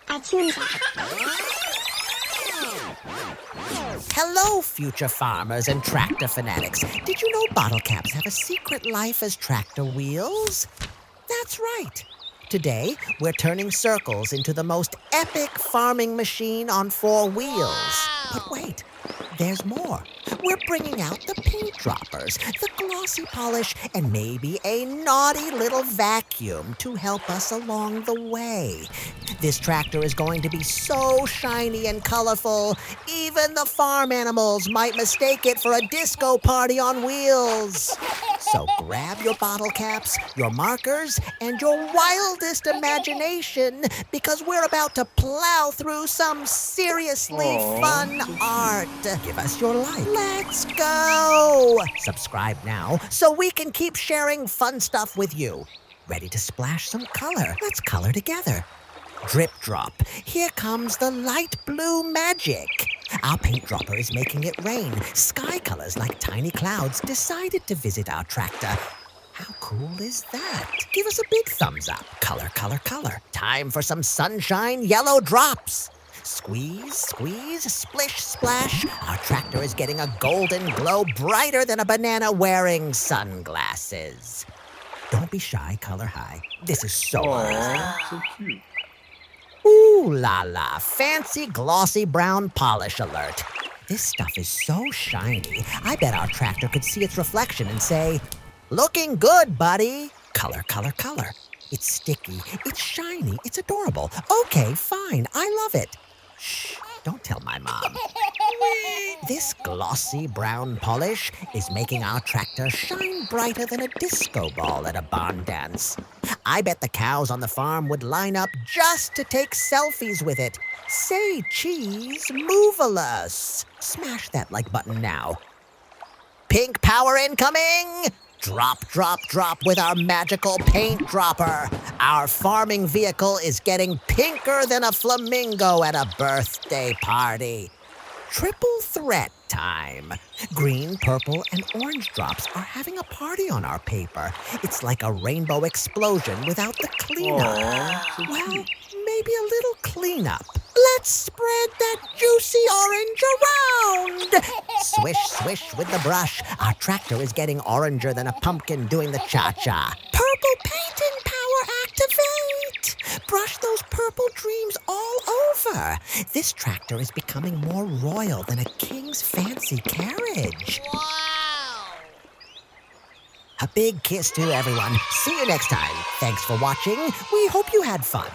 Artoonza. Hello, future farmers and tractor fanatics. Did you know bottle caps have a secret life as tractor wheels? That's right. Today, we're turning circles into the most epic farming machine on 4 wheels. But wait, there's more. We're bringing out the paint droppers, the glossy polish, and maybe a naughty little vacuum to help us along the way. This tractor is going to be so shiny and colorful, even the farm animals might mistake it for a disco party on wheels. So grab your bottle caps, your markers, and your wildest imagination, because we're about to plow through some seriously fun art. Give us your like. Let's go! Subscribe now so we can keep sharing fun stuff with you. Ready to splash some color? Let's color together. Drip drop. Here comes the light blue magic. Our paint dropper is making it rain. Sky colors like tiny clouds decided to visit our tractor. How cool is that? Give us a big thumbs up. Color, color, color. Time for some sunshine yellow drops. Squeeze, squeeze, splish, splash. Our tractor is getting a golden glow brighter than a banana wearing sunglasses. Don't be shy, color high. This is so amazing. So cute. Ooh la la, fancy glossy brown polish alert. This stuff is so shiny, I bet our tractor could see its reflection and say, "Looking good, buddy." Color, color, color. It's sticky, it's shiny, it's adorable. Okay, fine, I love it. Shh, don't tell my mom. This glossy brown polish is making our tractor shine brighter than a disco ball at a barn dance. I bet the cows on the farm would line up just to take selfies with it. Say cheese, move-a-lus. Smash that like button now. Pink power incoming! Drop, drop, drop with our magical paint dropper. Our farming vehicle is getting pinker than a flamingo at a birthday party. Triple threat time. Green, purple, and orange drops are having a party on our paper. It's like a rainbow explosion without the cleanup. Well, maybe a little cleanup. Let's spread that juicy orange around. Swish, swish with the brush. Our tractor is getting oranger than a pumpkin doing the cha-cha. Purple painting power activate. Brush those purple dreams all over. This tractor is becoming more royal than a king's fancy carriage. Wow! A big kiss to everyone. See you next time. Thanks for watching. We hope you had fun.